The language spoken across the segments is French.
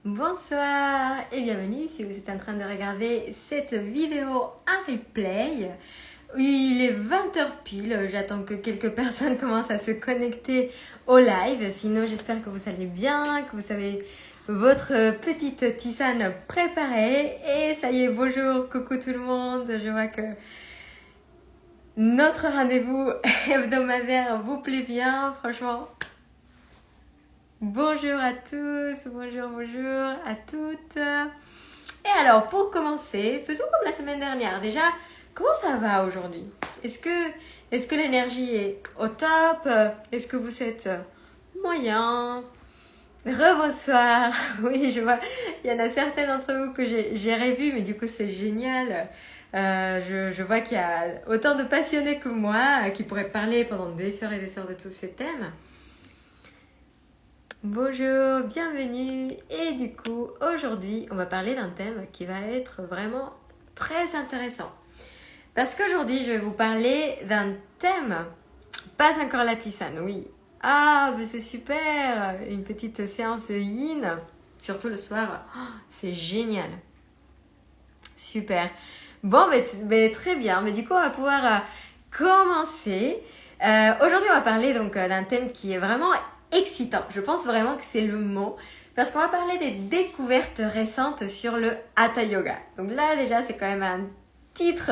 Bonsoir et bienvenue si vous êtes en train de regarder cette vidéo en replay. Il est 20h pile, j'attends que quelques personnes commencent à se connecter au live. Sinon j'espère que vous allez bien, que vous avez votre petite tisane préparée. Et ça y est, bonjour, coucou tout le monde. Je vois que notre rendez-vous hebdomadaire vous plaît bien, franchement. Bonjour à tous, bonjour à toutes. Et alors, pour commencer, faisons comme la semaine dernière. Déjà, comment ça va aujourd'hui? Est-ce que l'énergie est au top? Est-ce que vous êtes moyen? Rebonsoir. Oui, je vois, il y en a certains d'entre vous que j'ai revu, mais du coup, c'est génial. Je vois qu'il y a autant de passionnés que moi qui pourraient parler pendant des heures et des heures de tous ces thèmes. Bonjour, bienvenue. Et du coup, aujourd'hui, on va parler d'un thème qui va être vraiment très intéressant. Parce qu'aujourd'hui, je vais vous parler d'un thème, pas encore la tisane, oui. Ah, mais c'est super, une petite séance de yin, surtout le soir, oh, c'est génial. Super. Bon, mais très bien, mais du coup, on va pouvoir commencer. Aujourd'hui, on va parler donc d'un thème qui est vraiment excitant. Je pense vraiment que c'est le mot. Parce qu'on va parler des découvertes récentes sur le Hatha Yoga. Donc là, déjà, c'est quand même un titre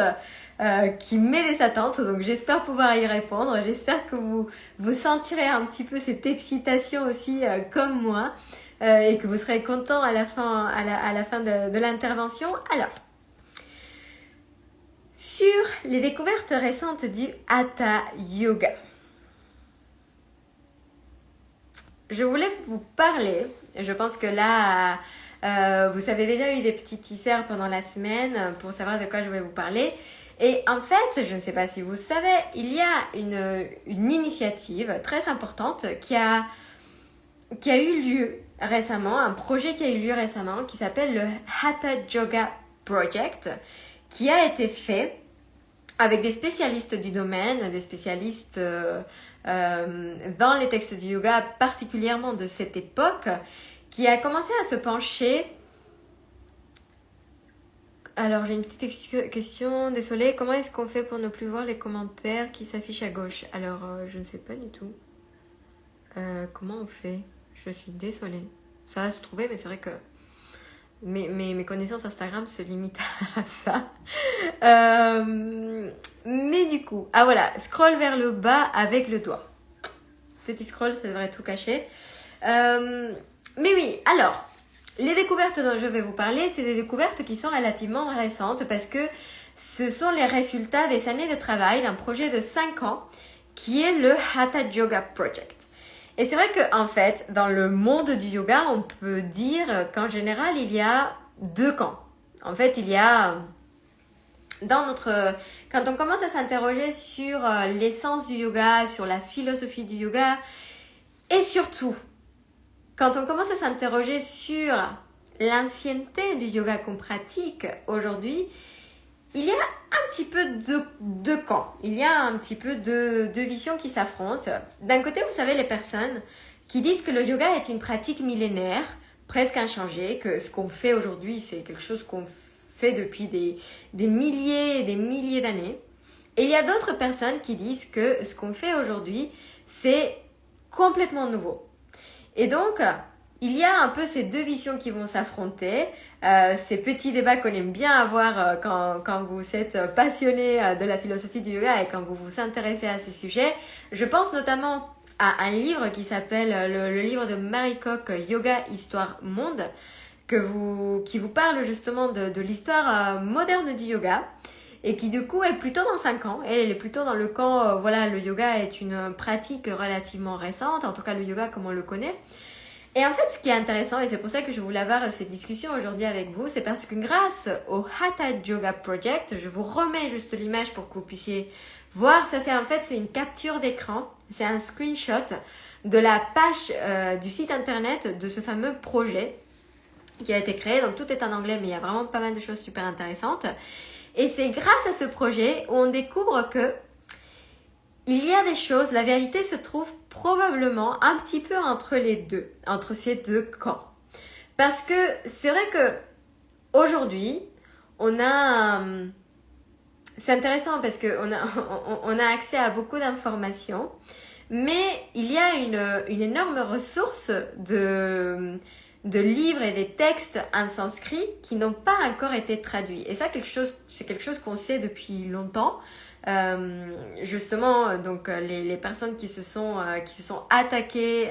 qui met des attentes. Donc j'espère pouvoir y répondre. J'espère que vous sentirez un petit peu cette excitation aussi comme moi. Et que vous serez content à la fin de l'intervention. Alors, sur les découvertes récentes du Hatha Yoga. Je voulais vous parler, je pense que là, vous avez déjà eu des petits teasers pendant la semaine pour savoir de quoi je vais vous parler. Et en fait, je ne sais pas si vous savez, il y a une initiative très importante qui a eu lieu récemment, un projet qui a eu lieu récemment qui s'appelle le Hatha Yoga Project, qui a été fait avec des spécialistes du domaine, des spécialistes dans les textes du yoga, particulièrement de cette époque, qui a commencé à se pencher. Alors, j'ai une petite question, désolée. Comment est-ce qu'on fait pour ne plus voir les commentaires qui s'affichent à gauche? Alors, je ne sais pas du tout. Comment on fait? Je suis désolée. Ça va se trouver, mais c'est vrai que mes connaissances Instagram se limitent à ça. Mais du coup, ah voilà, scroll vers le bas avec le doigt. Petit scroll, ça devrait tout cacher. Mais oui, alors, les découvertes dont je vais vous parler, c'est des découvertes qui sont relativement récentes parce que ce sont les résultats des années de travail d'un projet de 5 ans qui est le Hatha Yoga Project. Et c'est vrai qu'en fait, dans le monde du yoga, on peut dire qu'en général, il y a 2 camps. En fait, il y a quand on commence à s'interroger sur l'essence du yoga, sur la philosophie du yoga, et surtout, quand on commence à s'interroger sur l'ancienneté du yoga qu'on pratique aujourd'hui, il y a un petit peu de camps. Il y a un petit peu de visions qui s'affrontent. D'un côté, vous savez, les personnes qui disent que le yoga est une pratique millénaire, presque inchangée, que ce qu'on fait aujourd'hui, c'est quelque chose qu'on fait depuis des milliers et des milliers d'années. Et il y a d'autres personnes qui disent que ce qu'on fait aujourd'hui, c'est complètement nouveau. Et donc, il y a un peu ces deux visions qui vont s'affronter, ces petits débats qu'on aime bien avoir quand vous êtes passionné de la philosophie du yoga et quand vous vous intéressez à ces sujets. Je pense notamment à un livre qui s'appelle le livre de Marie Coq, Yoga, Histoire, Monde, qui vous parle justement de l'histoire moderne du yoga et qui du coup est plutôt dans 5 ans. Elle est plutôt dans le camp, voilà, le yoga est une pratique relativement récente, en tout cas le yoga comme on le connaît. Et en fait, ce qui est intéressant, et c'est pour ça que je voulais avoir cette discussion aujourd'hui avec vous, c'est parce que grâce au Hatha Yoga Project, je vous remets juste l'image pour que vous puissiez voir. Ça, c'est une capture d'écran, c'est un screenshot de la page du site internet de ce fameux projet qui a été créé. Donc tout est en anglais, mais il y a vraiment pas mal de choses super intéressantes. Et c'est grâce à ce projet où on découvre que il y a des choses, la vérité se trouve probablement un petit peu entre les deux, entre ces deux camps. Parce que c'est vrai que aujourd'hui, c'est intéressant parce qu'on on a accès à beaucoup d'informations, mais il y a une énorme ressource de livres et des textes en sanskrit qui n'ont pas encore été traduits. Et ça, c'est quelque chose qu'on sait depuis longtemps. Justement, donc les personnes qui se sont attaquées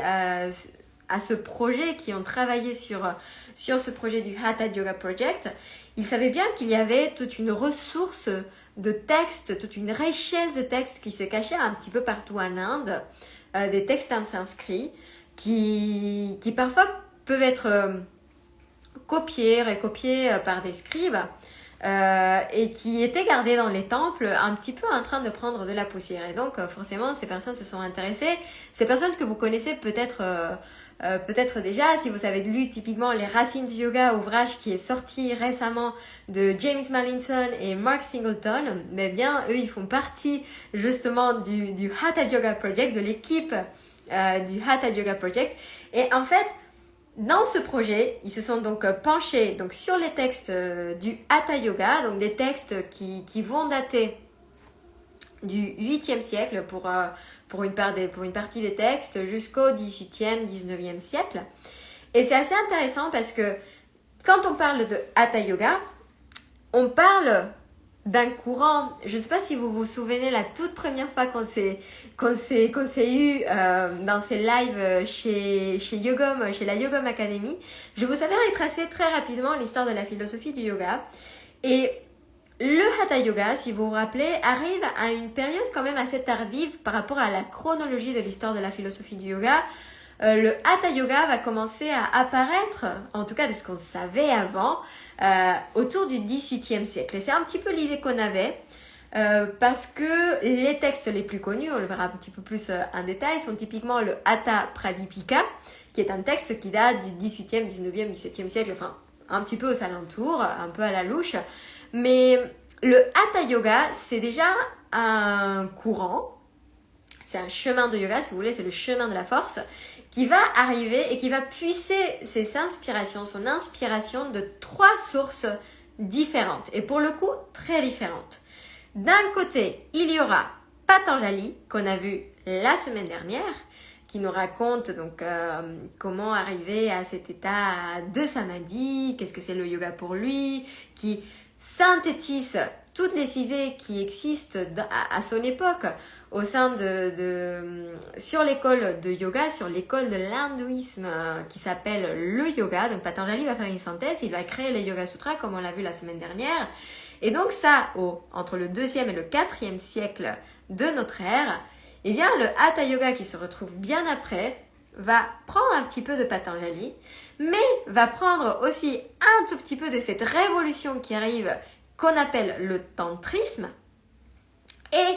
à ce projet, qui ont travaillé sur ce projet du Hatha Yoga Project, ils savaient bien qu'il y avait toute une ressource de textes, toute une richesse de textes qui se cachait un petit peu partout en Inde, des textes en sanskrit qui parfois peuvent être copiés, recopiés par des scribes et qui étaient gardés dans les temples un petit peu en train de prendre de la poussière. Et donc forcément, ces personnes se sont intéressées. Ces personnes que vous connaissez peut-être déjà, si vous avez lu typiquement Les Racines du Yoga, ouvrage qui est sorti récemment de James Mallinson et Mark Singleton, mais bien eux ils font partie justement du Hatha Yoga Project, de l'équipe du Hatha Yoga Project. Et en fait, dans ce projet, ils se sont donc penchés donc, sur les textes du Hatha Yoga, donc des textes qui vont dater du 8e siècle pour une partie des textes jusqu'au 18e, 19e siècle. Et c'est assez intéressant parce que quand on parle de Hatha Yoga, on parle d'un courant. Je ne sais pas si vous vous souvenez la toute première fois qu'on s'est eu dans ces lives chez Yogom, chez la Yogom Academy. Je vous avais retracé très rapidement l'histoire de la philosophie du yoga. Et le Hatha Yoga, si vous vous rappelez, arrive à une période quand même assez tardive par rapport à la chronologie de l'histoire de la philosophie du yoga. Le Hatha Yoga va commencer à apparaître, en tout cas de ce qu'on savait avant, autour du XVIIIe siècle. Et c'est un petit peu l'idée qu'on avait, parce que les textes les plus connus, on le verra un petit peu plus en détail, sont typiquement le Hatha Pradipika, qui est un texte qui date du XVIIIe, XIXe, XVIIe siècle, enfin un petit peu aux alentours, un peu à la louche. Mais le Hatha Yoga, c'est déjà un courant, c'est un chemin de yoga, si vous voulez, c'est le chemin de la force, qui va arriver et qui va puiser son inspiration de 3 sources différentes, et pour le coup, très différentes. D'un côté, il y aura Patanjali, qu'on a vu la semaine dernière, qui nous raconte donc comment arriver à cet état de samadhi, qu'est-ce que c'est le yoga pour lui, qui synthétise toutes les idées qui existent à son époque au sein sur l'école de yoga, sur l'école de l'hindouisme qui s'appelle le yoga. Donc Patanjali va faire une synthèse, il va créer les Yoga Sutras comme on l'a vu la semaine dernière. Et donc ça, entre le 2e et le 4e siècle de notre ère, eh bien le Hatha Yoga qui se retrouve bien après va prendre un petit peu de Patanjali, mais va prendre aussi un tout petit peu de cette révolution qui arrive, qu'on appelle le tantrisme. Et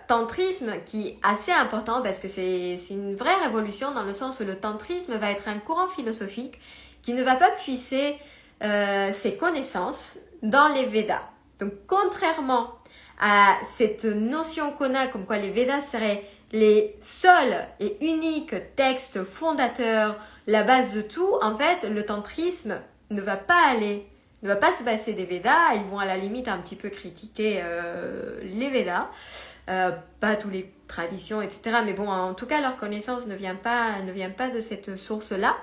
tantrisme qui est assez important parce que c'est une vraie révolution dans le sens où le tantrisme va être un courant philosophique qui ne va pas puiser ses connaissances dans les Védas. Donc contrairement à cette notion qu'on a comme quoi les Védas seraient les seuls et uniques textes fondateurs, la base de tout, en fait, le tantrisme ne va pas se passer des Védas. Ils vont à la limite un petit peu critiquer les Védas, pas toutes les traditions, etc. Mais bon, en tout cas, leur connaissance ne vient pas de cette source-là.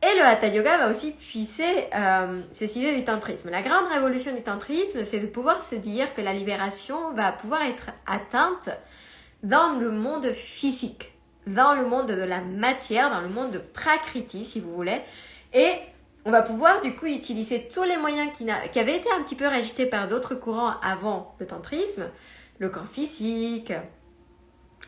Et le Hatha Yoga va aussi puiser ces idées du tantrisme. La grande révolution du tantrisme, c'est de pouvoir se dire que la libération va pouvoir être atteinte dans le monde physique, dans le monde de la matière, dans le monde de Prakriti, si vous voulez. Et on va pouvoir du coup utiliser tous les moyens qui avaient été un petit peu rejetés par d'autres courants avant le tantrisme, le corps physique,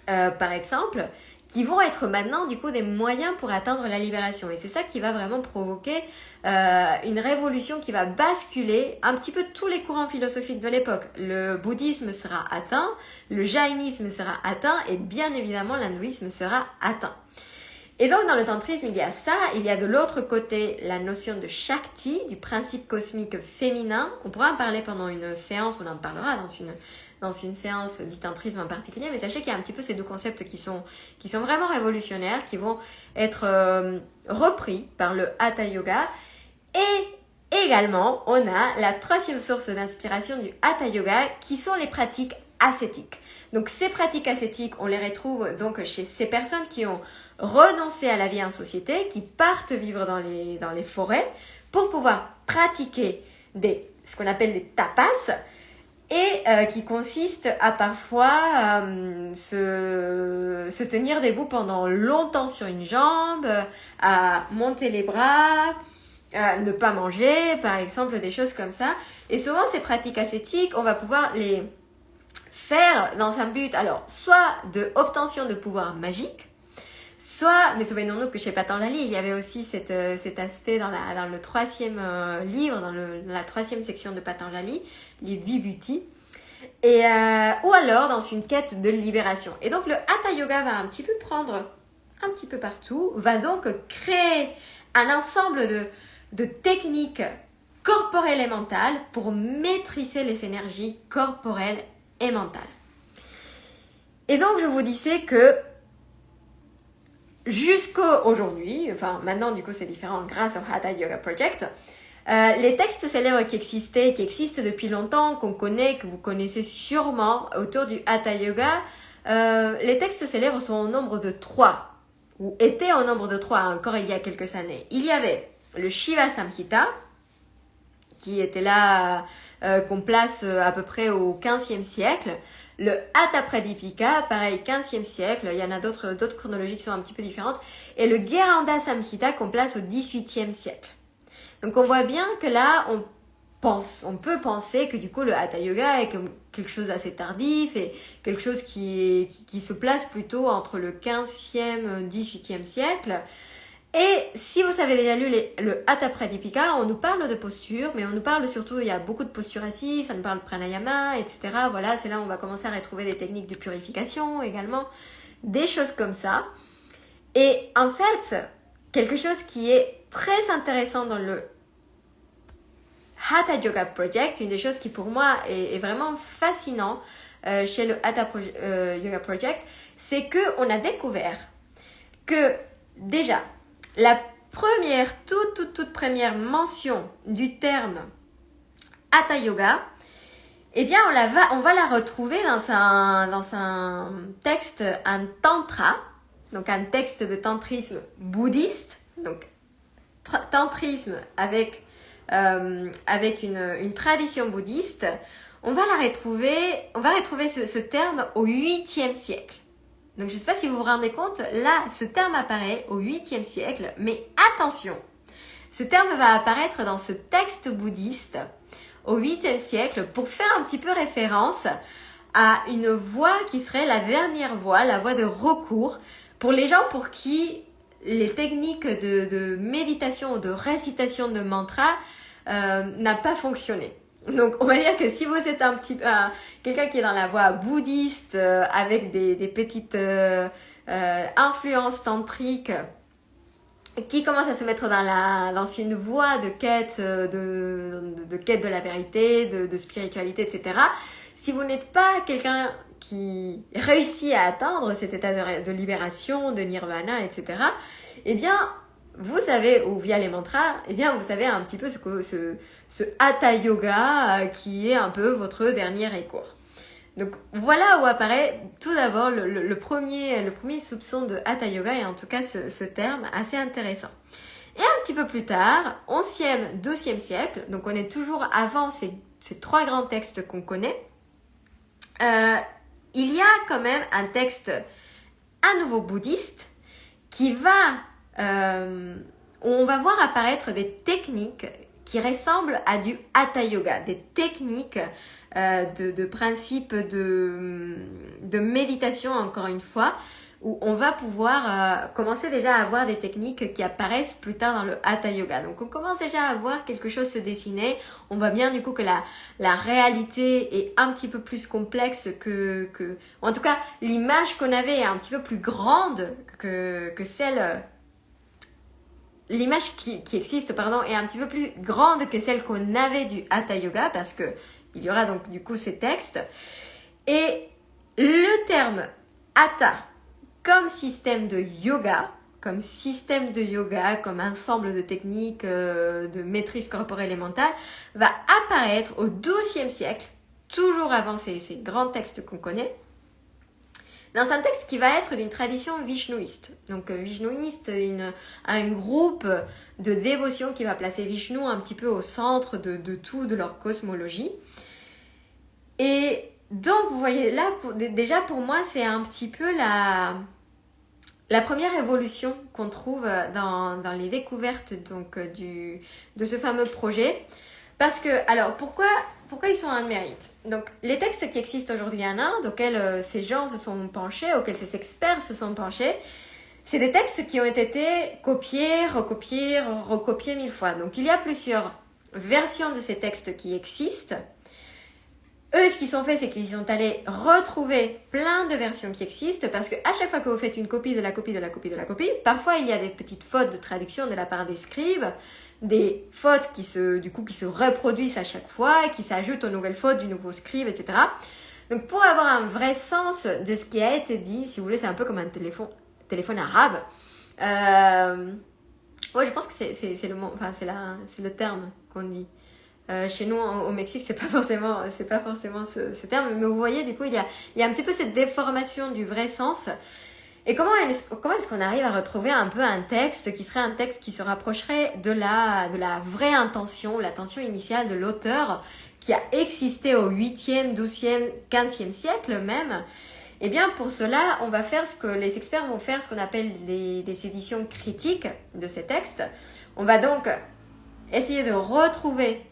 par exemple, qui vont être maintenant du coup des moyens pour atteindre la libération. Et c'est ça qui va vraiment provoquer une révolution qui va basculer un petit peu tous les courants philosophiques de l'époque. Le bouddhisme sera atteint, le jaïnisme sera atteint et bien évidemment l'hindouisme sera atteint. Et donc dans le tantrisme, il y a ça, il y a de l'autre côté la notion de Shakti, du principe cosmique féminin. On pourra en parler pendant une séance, on en parlera dans une séance du tantrisme en particulier, mais sachez qu'il y a un petit peu ces deux concepts qui sont vraiment révolutionnaires, qui vont être repris par le Hatha Yoga. Et également, on a la troisième source d'inspiration du Hatha Yoga, qui sont les pratiques ascétiques. Donc ces pratiques ascétiques, on les retrouve donc chez ces personnes qui ont renoncé à la vie en société, qui partent vivre dans les forêts pour pouvoir pratiquer ce qu'on appelle des tapas, et qui consiste à parfois se tenir debout pendant longtemps sur une jambe, à monter les bras, à ne pas manger, par exemple, des choses comme ça. Et souvent, ces pratiques ascétiques, on va pouvoir les faire dans un but, alors, soit de obtention de pouvoir magique, soit, mais souvenons-nous que chez Patanjali, il y avait aussi cet aspect dans le troisième livre, dans la troisième section de Patanjali, les Vibhuti, ou alors dans une quête de libération. Et donc le Hatha Yoga va un petit peu prendre un petit peu partout, va donc créer un ensemble de techniques corporelles et mentales pour maîtriser les énergies corporelles et mentales. Et donc je vous disais que jusqu'à aujourd'hui, enfin maintenant du coup c'est différent grâce au Hatha Yoga Project, les textes célèbres qui existent depuis longtemps, qu'on connaît, que vous connaissez sûrement autour du Hatha Yoga, les textes célèbres sont au nombre de 3, ou étaient au nombre de 3 encore il y a quelques années. Il y avait le Shiva Samhita, qui était là, qu'on place à peu près au 15e siècle. Le Hatha Pradipika, pareil, 15e siècle. Il y en a d'autres chronologies qui sont un petit peu différentes. Et le Gheranda Samhita qu'on place au 18e siècle. Donc on voit bien que là, on peut penser que du coup le Hatha Yoga est quelque chose d'assez tardif et quelque chose qui se place plutôt entre le 15e et 18e siècle. Et si vous avez déjà lu le Hatha Pradipika, on nous parle de posture, mais on nous parle surtout, il y a beaucoup de postures assises, ça nous parle de pranayama, etc. Voilà, c'est là où on va commencer à retrouver des techniques de purification également, des choses comme ça. Et en fait, quelque chose qui est très intéressant dans le Hatha Yoga Project, une des choses qui pour moi est vraiment fascinant chez le Hatha Yoga Project, c'est qu'on a découvert que déjà, la première, toute première mention du terme Hatha Yoga, eh bien on va la retrouver dans un texte, un tantra, donc un texte de tantrisme bouddhiste, donc tantrisme avec une tradition bouddhiste. On va retrouver ce terme au 8e siècle. Donc je ne sais pas si vous vous rendez compte, là ce terme apparaît au 8e siècle, mais attention, ce terme va apparaître dans ce texte bouddhiste au 8e siècle pour faire un petit peu référence à une voie qui serait la dernière voie, la voie de recours pour les gens pour qui les techniques de méditation ou de récitation de mantra n'a pas fonctionné. Donc on va dire que si vous êtes quelqu'un qui est dans la voie bouddhiste avec des petites influences tantriques qui commencent à se mettre dans une voie de quête de quête de la vérité, de spiritualité, etc. Si vous n'êtes pas quelqu'un qui réussit à atteindre cet état de libération, de nirvana, etc., eh bien vous savez, ou via les mantras, eh bien vous savez un petit peu ce Hatha Yoga qui est un peu votre dernier recours. Donc voilà où apparaît tout d'abord le premier soupçon de Hatha Yoga, et en tout cas ce terme assez intéressant. Et un petit peu plus tard, 11e, 12e siècle, donc on est toujours avant ces 3 grands textes qu'on connaît, il y a quand même un texte à nouveau bouddhiste qui où on va voir apparaître des techniques qui ressemblent à du Hatha Yoga, des techniques de principes de méditation, encore une fois, où on va pouvoir commencer déjà à avoir des techniques qui apparaissent plus tard dans le Hatha Yoga. Donc on commence déjà à voir quelque chose se dessiner. On voit bien du coup que la réalité est un petit peu plus complexe en tout cas l'image qu'on avait est un petit peu plus grande que celle... L'image qui existe, est un petit peu plus grande que celle qu'on avait du Hatha Yoga, parce que il y aura donc du coup ces textes. Et le terme Hatha comme système de yoga, comme ensemble de techniques de maîtrise corporelle et mentale, va apparaître au XIIe siècle, toujours avant ces grands textes qu'on connaît, dans un texte qui va être d'une tradition vishnouiste. Donc vishnouiste, un groupe de dévotion qui va placer Vishnu un petit peu au centre de tout, de leur cosmologie. Et donc, vous voyez, là, déjà pour moi, c'est un petit peu la première évolution qu'on trouve dans les découvertes donc, de ce fameux projet. Parce que, alors, pourquoi ils sont un mérite? Donc, les textes qui existent aujourd'hui en Inde, auxquels ces gens se sont penchés, auxquels ces experts se sont penchés, c'est des textes qui ont été copiés, recopiés 1000 fois. Donc, il y a plusieurs versions de ces textes qui existent. Eux, ce qu'ils ont fait, c'est qu'ils sont allés retrouver plein de versions qui existent parce qu'à chaque fois que vous faites une copie de la copie, parfois il y a des petites fautes de traduction de la part des scribes, des fautes qui se reproduisent à chaque fois et qui s'ajoutent aux nouvelles fautes du nouveau scribe, etc. Donc pour avoir un vrai sens de ce qui a été dit, si vous voulez, c'est un peu comme un téléphone arabe. Ouais, je pense que c'est le mot, enfin c'est le terme qu'on dit. Chez nous au Mexique, c'est pas forcément ce terme, mais vous voyez, du coup, il y a un petit peu cette déformation du vrai sens. Et comment est-ce qu'on arrive à retrouver un peu un texte qui serait un texte qui se rapprocherait de la vraie intention, l'intention initiale de l'auteur qui a existé au 8e, 12e, 15e siècle même? Eh bien, pour cela, on va faire ce que les experts vont faire, ce qu'on appelle des éditions critiques de ces textes. On va donc essayer de retrouver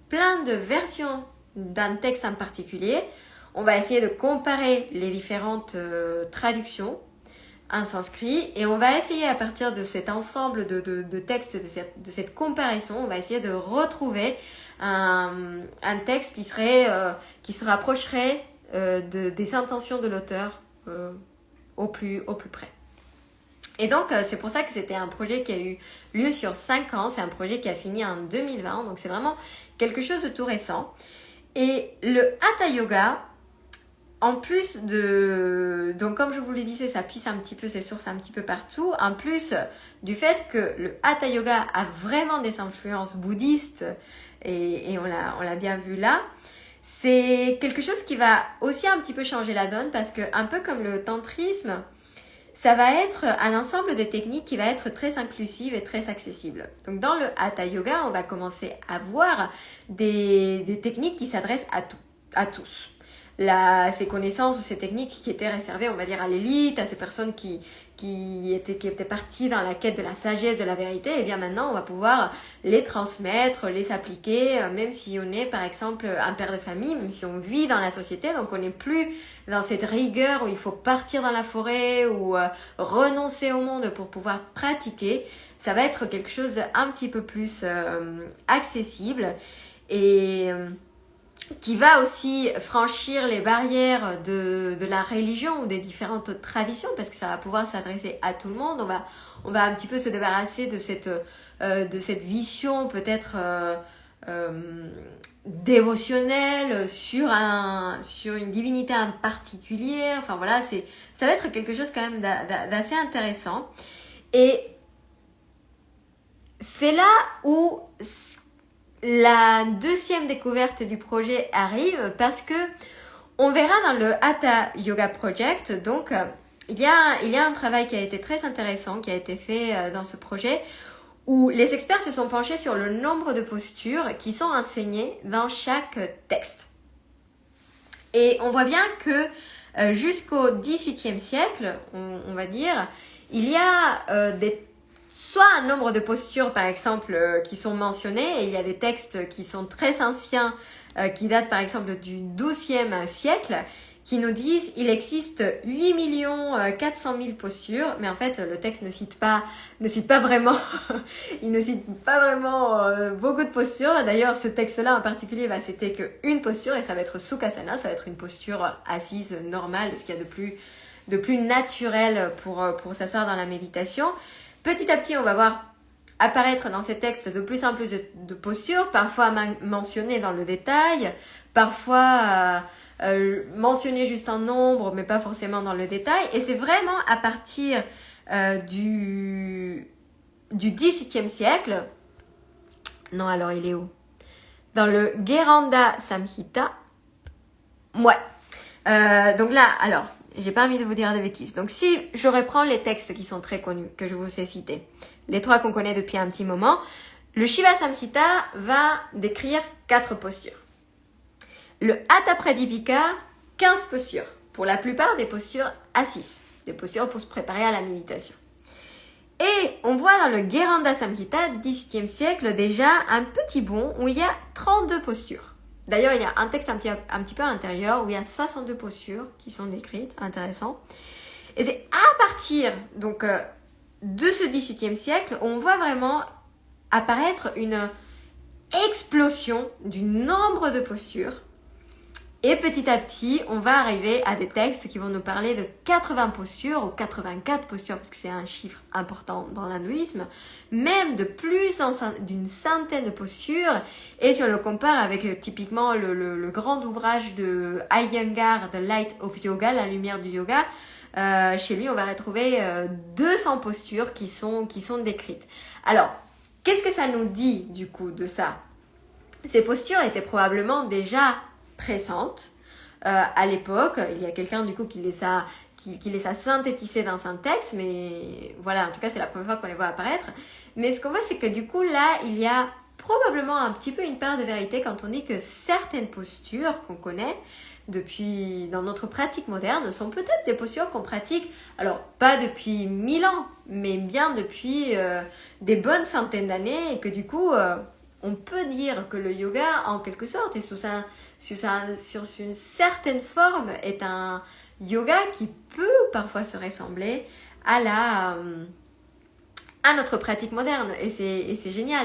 plein de versions d'un texte en particulier. On va essayer de comparer les différentes traductions en sanskrit et on va essayer à partir de cet ensemble de textes, de cette comparaison, on va essayer de retrouver un texte qui se rapprocherait des intentions de l'auteur au plus près. Et donc, c'est pour ça que c'était un projet qui a eu lieu sur 5 ans. C'est un projet qui a fini en 2020. Donc, c'est vraiment quelque chose de tout récent. Et le Hatha Yoga, en plus de... Donc, comme je vous le disais, ça puise un petit peu ses sources un petit peu partout. En plus du fait que le Hatha Yoga a vraiment des influences bouddhistes, et on l'a bien vu là, c'est quelque chose qui va aussi un petit peu changer la donne parce que, un peu comme le tantrisme, ça va être un ensemble de techniques qui va être très inclusive et très accessible. Donc dans le Hatha Yoga, on va commencer à voir des techniques qui s'adressent à tous. Ces connaissances ou ces techniques qui étaient réservées, on va dire, à l'élite, à ces personnes qui étaient parties dans la quête de la sagesse, de la vérité, et bien maintenant on va pouvoir les transmettre, les appliquer, même si on est par exemple un père de famille, même si on vit dans la société, donc on n'est plus dans cette rigueur où il faut partir dans la forêt ou renoncer au monde pour pouvoir pratiquer. Ça va être quelque chose un petit peu plus accessible et qui va aussi franchir les barrières de la religion ou des différentes traditions parce que ça va pouvoir s'adresser à tout le monde. On va un petit peu se débarrasser de cette vision peut-être dévotionnelle sur une divinité en particulier. Enfin voilà, ça va être quelque chose quand même d'assez intéressant. Et c'est là où la deuxième découverte du projet arrive parce que on verra dans le Hatha Yoga Project, donc il y a un travail qui a été très intéressant qui a été fait dans ce projet où les experts se sont penchés sur le nombre de postures qui sont enseignées dans chaque texte. Et on voit bien que jusqu'au XVIIIe siècle, on va dire, il y a soit un nombre de postures, par exemple, qui sont mentionnées, et il y a des textes qui sont très anciens, qui datent par exemple du XIIe siècle, qui nous disent il existe 8 400 000 postures, mais en fait le texte ne cite pas vraiment, il ne cite pas vraiment beaucoup de postures. D'ailleurs, ce texte-là en particulier va citer qu'une posture, et ça va être Sukhasana, ça va être une posture assise normale, ce qu'il y a de plus naturel pour s'asseoir dans la méditation. Petit à petit, on va voir apparaître dans ces textes de plus en plus de postures, parfois mentionnées dans le détail, parfois mentionné juste en nombre, mais pas forcément dans le détail. Et c'est vraiment à partir du XVIIIe siècle. Non, alors il est où? Dans le Gheranda Samhita. Ouais. Donc là, alors, j'ai pas envie de vous dire des bêtises. Donc si je reprends les textes qui sont très connus, que je vous ai cités, les 3 qu'on connaît depuis un petit moment, le Shiva Samhita va décrire 4 postures. Le Hatha Pradipika, 15 postures. Pour la plupart des postures assises, des postures pour se préparer à la méditation. Et on voit dans le Gheranda Samhita, 18e siècle, déjà un petit bond où il y a 32 postures. D'ailleurs, il y a un texte un petit peu à l'intérieur où il y a 62 postures qui sont décrites, intéressant. Et c'est à partir donc, de ce 18e siècle où on voit vraiment apparaître une explosion du nombre de postures. Et petit à petit, on va arriver à des textes qui vont nous parler de 80 postures ou 84 postures, parce que c'est un chiffre important dans l'hindouisme, même de plus d'une centaine de postures. Et si on le compare avec typiquement le grand ouvrage de Iyengar, The Light of Yoga, la lumière du yoga, chez lui, on va retrouver 200 postures qui sont décrites. Alors, qu'est-ce que ça nous dit du coup de ça? Ces postures étaient probablement déjà présentes à l'époque. Il y a quelqu'un du coup qui les a synthétisées dans un texte, mais voilà, en tout cas c'est la première fois qu'on les voit apparaître. Mais ce qu'on voit, c'est que du coup là, il y a probablement un petit peu une part de vérité quand on dit que certaines postures qu'on connaît dans notre pratique moderne sont peut-être des postures qu'on pratique, alors pas depuis 1000 ans, mais bien depuis des bonnes centaines d'années, et que du coup on peut dire que le yoga, en quelque sorte, et sur une certaine forme, est un yoga qui peut parfois se ressembler à notre pratique moderne. Et c'est génial.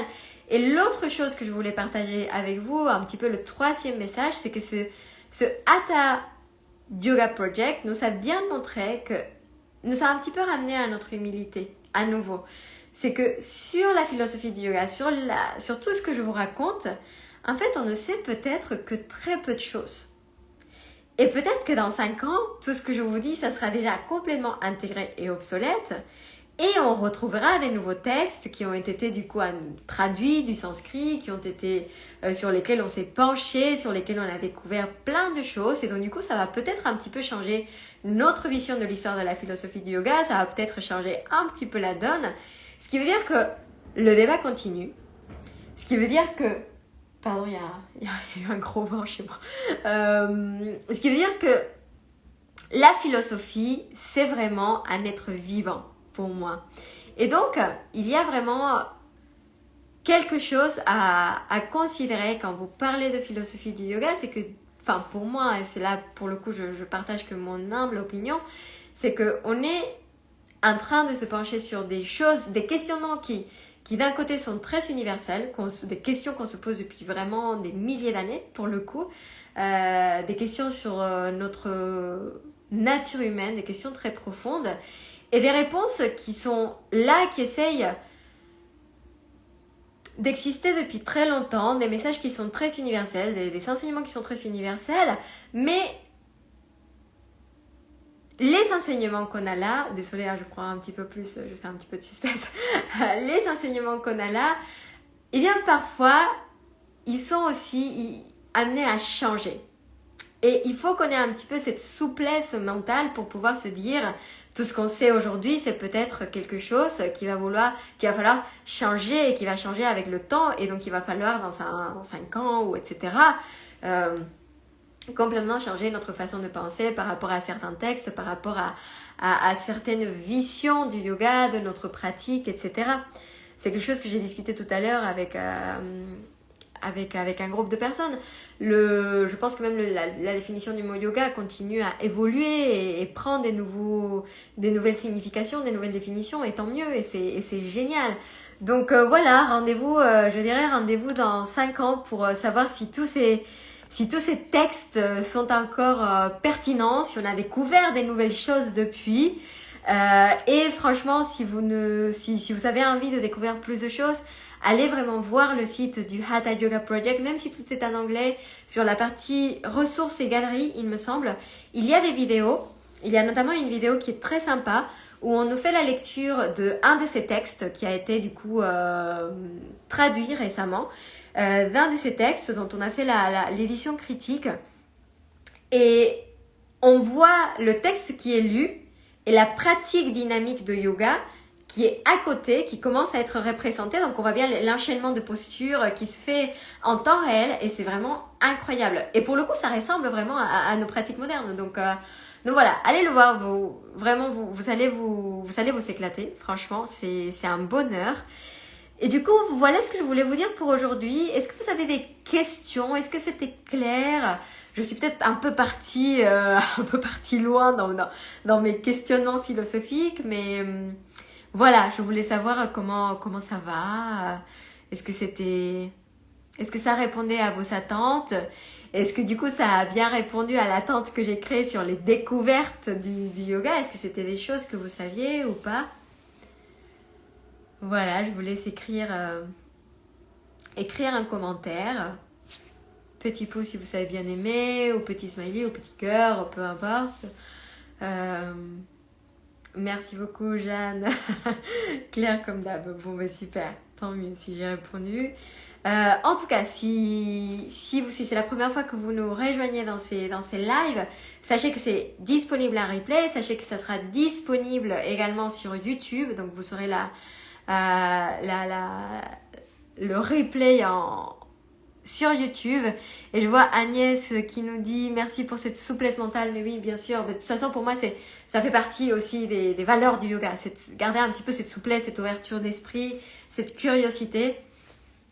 Et l'autre chose que je voulais partager avec vous, un petit peu le 3e message, c'est que ce Hatha Yoga Project nous a bien montré que nous a un petit peu ramené à notre humilité, à nouveau. C'est que sur la philosophie du yoga, sur tout ce que je vous raconte, en fait, on ne sait peut-être que très peu de choses. Et peut-être que dans 5 ans, tout ce que je vous dis, ça sera déjà complètement intégré et obsolète. Et on retrouvera des nouveaux textes qui ont été du coup traduits du sanskrit, qui ont été sur lesquels on s'est penché, sur lesquels on a découvert plein de choses. Et donc du coup, ça va peut-être un petit peu changer notre vision de l'histoire de la philosophie du yoga. Ça va peut-être changer un petit peu la donne. Ce qui veut dire que le débat continue. Ce qui veut dire que... Pardon, il y a eu un gros vent chez moi. Ce qui veut dire que la philosophie, c'est vraiment un être vivant pour moi. Et donc, il y a vraiment quelque chose à considérer quand vous parlez de philosophie du yoga. C'est que, enfin pour moi, et c'est là pour le coup je partage que mon humble opinion, c'est qu'on est en train de se pencher sur des choses, des questionnements qui d'un côté sont très universels, des questions qu'on se pose depuis vraiment des milliers d'années pour le coup, des questions sur notre nature humaine, des questions très profondes, et des réponses qui sont là, qui essayent d'exister depuis très longtemps, des messages qui sont très universels, des enseignements qui sont très universels, mais les enseignements qu'on a là, désolée, je prends un petit peu plus, je fais un petit peu de suspense, les enseignements qu'on a là, eh bien parfois, ils sont aussi amenés à changer. Et il faut qu'on ait un petit peu cette souplesse mentale pour pouvoir se dire, tout ce qu'on sait aujourd'hui, c'est peut-être quelque chose qu'il va falloir changer et qui va changer avec le temps, et donc il va falloir dans 5 ans ou etc. Complètement changer notre façon de penser par rapport à certains textes, par rapport à certaines visions du yoga, de notre pratique, etc. C'est quelque chose que j'ai discuté tout à l'heure avec un groupe de personnes. Je pense que même la définition du mot yoga continue à évoluer et prend des nouvelles significations, des nouvelles définitions, et tant mieux, et c'est génial. Donc voilà, rendez-vous dans 5 ans pour savoir si tous ces textes sont encore pertinents, si on a découvert des nouvelles choses depuis. Et franchement, si vous avez envie de découvrir plus de choses, allez vraiment voir le site du Hatha Yoga Project, même si tout est en anglais, sur la partie ressources et galeries, il me semble, il y a des vidéos. Il y a notamment une vidéo qui est très sympa où on nous fait la lecture de un de ces textes qui a été du coup traduit récemment, d'un de ces textes dont on a fait l'édition critique. Et on voit le texte qui est lu et la pratique dynamique de yoga qui est à côté, qui commence à être représentée. Donc on voit bien l'enchaînement de postures qui se fait en temps réel et c'est vraiment incroyable. Et pour le coup, ça ressemble vraiment à nos pratiques modernes. Donc voilà, allez le voir, vous allez vous éclater. Franchement, c'est un bonheur. Et du coup, voilà ce que je voulais vous dire pour aujourd'hui. Est-ce que vous avez des questions? Est-ce que c'était clair? Je suis peut-être un peu partie loin dans mes questionnements philosophiques, mais voilà, je voulais savoir comment ça va. Est-ce que ça répondait à vos attentes? Est-ce que du coup ça a bien répondu à l'attente que j'ai créée sur les découvertes du yoga? Est-ce que c'était des choses que vous saviez ou pas? Voilà, je vous laisse écrire un commentaire. Petit pouce si vous avez bien aimé, ou petit smiley, ou petit cœur, peu importe. Merci beaucoup Jeanne. Claire comme d'hab. Bon bah super, tant mieux si j'ai répondu. En tout cas, si c'est la première fois que vous nous rejoignez dans ces lives, sachez que c'est disponible en replay, sachez que ça sera disponible également sur YouTube, donc vous saurez le replay sur YouTube. Et je vois Agnès qui nous dit merci pour cette souplesse mentale. Mais oui, bien sûr, de toute façon pour moi ça fait partie aussi des valeurs du yoga, c'est garder un petit peu cette souplesse, cette ouverture d'esprit, cette curiosité.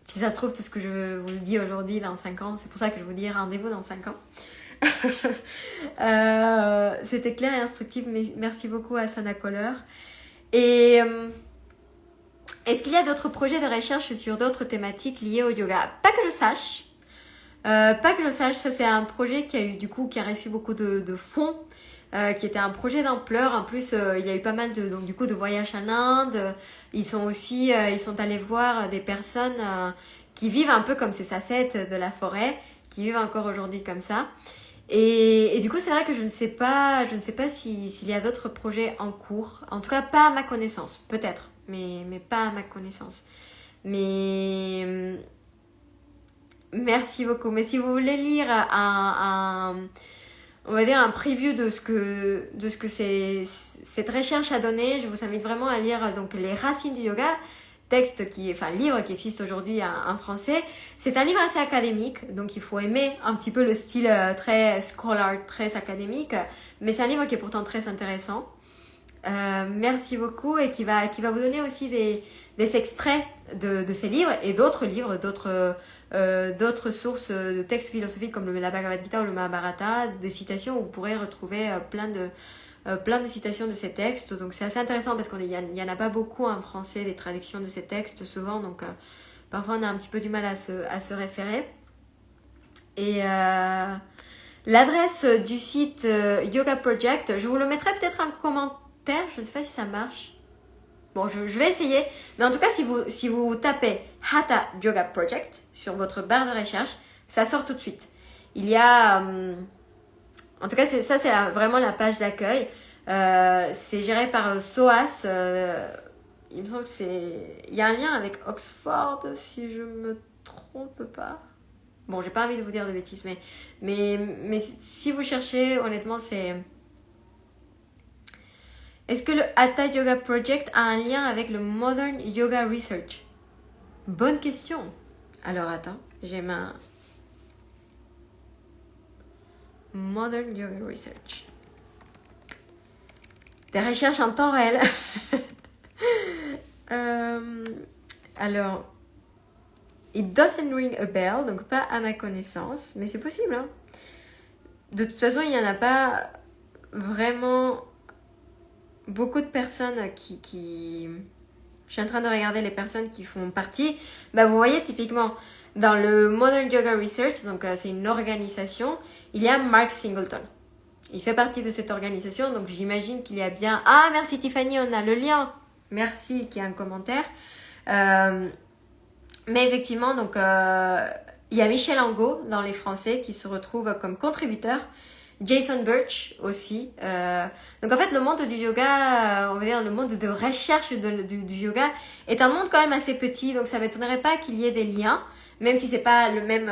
Si ça se trouve, tout ce que je vous dis aujourd'hui dans 5 ans, c'est pour ça que je vous dis rendez-vous dans 5 ans. C'était clair et instructif, mais merci beaucoup à Sana Kohler. Et est-ce qu'il y a d'autres projets de recherche sur d'autres thématiques liées au yoga? Pas que je sache. Ça c'est un projet qui a reçu beaucoup de fonds, qui était un projet d'ampleur. En plus, il y a eu pas mal de voyages en Inde. Ils sont allés voir des personnes qui vivent un peu comme ces sacettes de la forêt, qui vivent encore aujourd'hui comme ça. Et du coup, c'est vrai que je ne sais pas s'il y a d'autres projets en cours. En tout cas, pas à ma connaissance. Peut-être, mais pas à ma connaissance. Mais merci beaucoup. Mais si vous voulez lire on va dire un preview de ce que cette recherche a donné, je vous invite vraiment à lire donc Les Racines du Yoga, livre qui existe aujourd'hui en français. C'est un livre assez académique, donc il faut aimer un petit peu le style très scholar, très académique, mais c'est un livre qui est pourtant très intéressant. Merci beaucoup et qui va vous donner aussi des extraits de ces livres et d'autres livres, d'autres sources de textes philosophiques comme la Bhagavad Gita ou le Mahabharata, de citations où vous pourrez retrouver plein de citations de ces textes. Donc c'est assez intéressant parce qu'il n'y en a pas beaucoup en français, des traductions de ces textes souvent, donc parfois on a un petit peu du mal à se référer. Et l'adresse du site Yoga Project, je vous le mettrai peut-être en commentaire, je ne sais pas si ça marche. Bon, je vais essayer, mais en tout cas, si vous tapez Hatha Yoga Project sur votre barre de recherche, ça sort tout de suite. Il y a, en tout cas, c'est vraiment la page d'accueil. C'est géré par SOAS. Il me semble que il y a un lien avec Oxford, si je me trompe pas. Bon, j'ai pas envie de vous dire de bêtises, mais si vous cherchez, honnêtement, c'est... Est-ce que le Hatha Yoga Project a un lien avec le Modern Yoga Research? Bonne question. Alors attends, j'ai ma Modern Yoga Research. Des recherches en temps réel. Alors, it doesn't ring a bell, donc pas à ma connaissance, mais c'est possible. Hein. De toute façon, il n'y en a pas vraiment... beaucoup de personnes qui... Je suis en train de regarder les personnes qui font partie. Bah, vous voyez, typiquement, dans le Modern Yoga Research, donc c'est une organisation, il y a Mark Singleton. Il fait partie de cette organisation, donc j'imagine qu'il y a bien... Ah, merci Tiffany, on a le lien. Merci, qui a un commentaire. Mais effectivement, donc, il y a Michel Angot dans les Français qui se retrouve comme contributeur. Jason Birch aussi. Donc en fait, le monde du yoga, on va dire le monde de recherche du yoga est un monde quand même assez petit. Donc ça ne m'étonnerait pas qu'il y ait des liens, même si c'est pas le même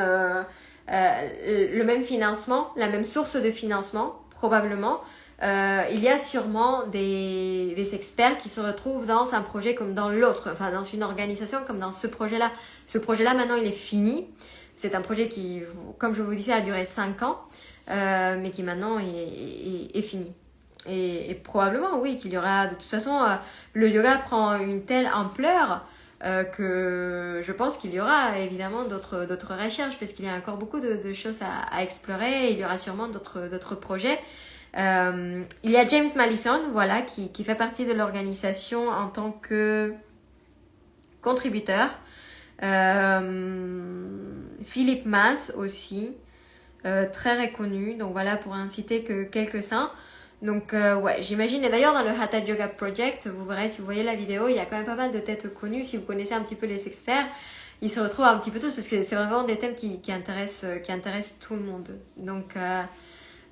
financement, la même source de financement, probablement. Il y a sûrement des experts qui se retrouvent dans un projet comme dans l'autre, enfin dans une organisation comme dans ce projet-là. Ce projet-là, maintenant, il est fini. C'est un projet qui, comme je vous disais, a duré 5 ans. Mais qui maintenant est fini. Et probablement, oui, qu'il y aura... De toute façon, le yoga prend une telle ampleur que je pense qu'il y aura évidemment d'autres recherches parce qu'il y a encore beaucoup de choses à explorer. Et il y aura sûrement d'autres projets. Il y a James Mallison, voilà, qui fait partie de l'organisation en tant que contributeur. Philippe Mas aussi. Très reconnu, donc voilà pour en citer que quelques-uns. Donc ouais, j'imagine, et d'ailleurs dans le Hatha Yoga Project, vous verrez, si vous voyez la vidéo, il y a quand même pas mal de têtes connues. Si vous connaissez un petit peu les experts, ils se retrouvent un petit peu tous parce que c'est vraiment des thèmes qui intéressent tout le monde. Donc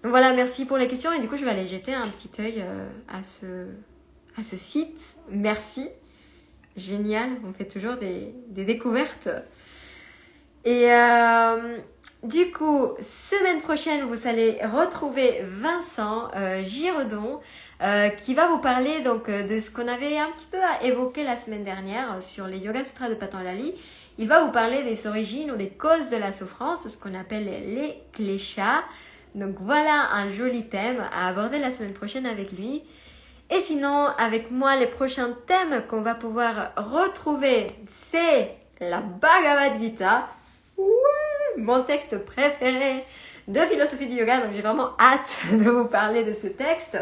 voilà, merci pour les questions, et du coup je vais aller jeter un petit œil à ce site. Merci, génial, on fait toujours des découvertes. Et du coup, semaine prochaine, vous allez retrouver Vincent Giraudon qui va vous parler donc de ce qu'on avait un petit peu évoqué la semaine dernière sur les Yoga Sutras de Patanjali. Il va vous parler des origines ou des causes de la souffrance, de ce qu'on appelle les kleshas. Donc voilà un joli thème à aborder la semaine prochaine avec lui. Et sinon, avec moi, les prochains thèmes qu'on va pouvoir retrouver, c'est la Bhagavad Gita. Ouais, mon texte préféré de philosophie du yoga, donc j'ai vraiment hâte de vous parler de ce texte.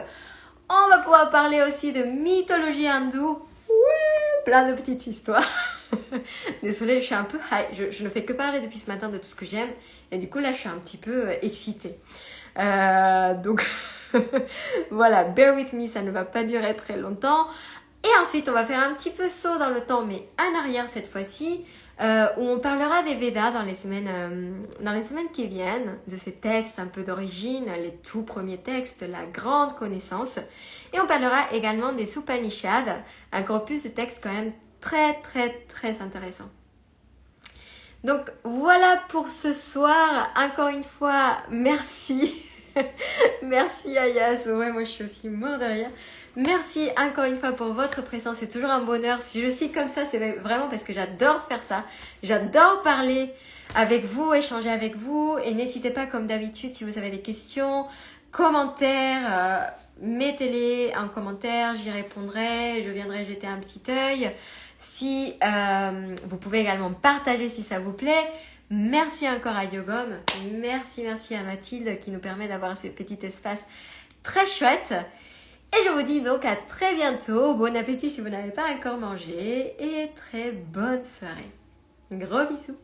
On va pouvoir parler aussi de mythologie hindoue. Ouais, plein de petites histoires. Désolée, je suis un peu high. Je ne fais que parler depuis ce matin de tout ce que j'aime. Et du coup, là, je suis un petit peu excitée. Donc, voilà, bear with me, ça ne va pas durer très longtemps. Et ensuite, on va faire un petit peu saut dans le temps, mais en arrière cette fois-ci, où on parlera des Védas dans les semaines qui viennent, de ces textes un peu d'origine, les tout premiers textes, la grande connaissance. Et on parlera également des Upanishads, un corpus de textes quand même très très très intéressant. Donc voilà pour ce soir. Encore une fois, merci. Merci Ayas. Ouais, moi je suis aussi mort de rire. Merci encore une fois pour votre présence, c'est toujours un bonheur. Si je suis comme ça, c'est vraiment parce que j'adore faire ça. J'adore parler avec vous, échanger avec vous. Et n'hésitez pas, comme d'habitude, si vous avez des questions, commentaires, mettez-les en commentaire, j'y répondrai, je viendrai jeter un petit œil. Si vous pouvez également partager si ça vous plaît. Merci encore à Yogom, merci à Mathilde qui nous permet d'avoir ces petits espaces très chouettes. Et je vous dis donc à très bientôt, bon appétit si vous n'avez pas encore mangé et très bonne soirée. Gros bisous.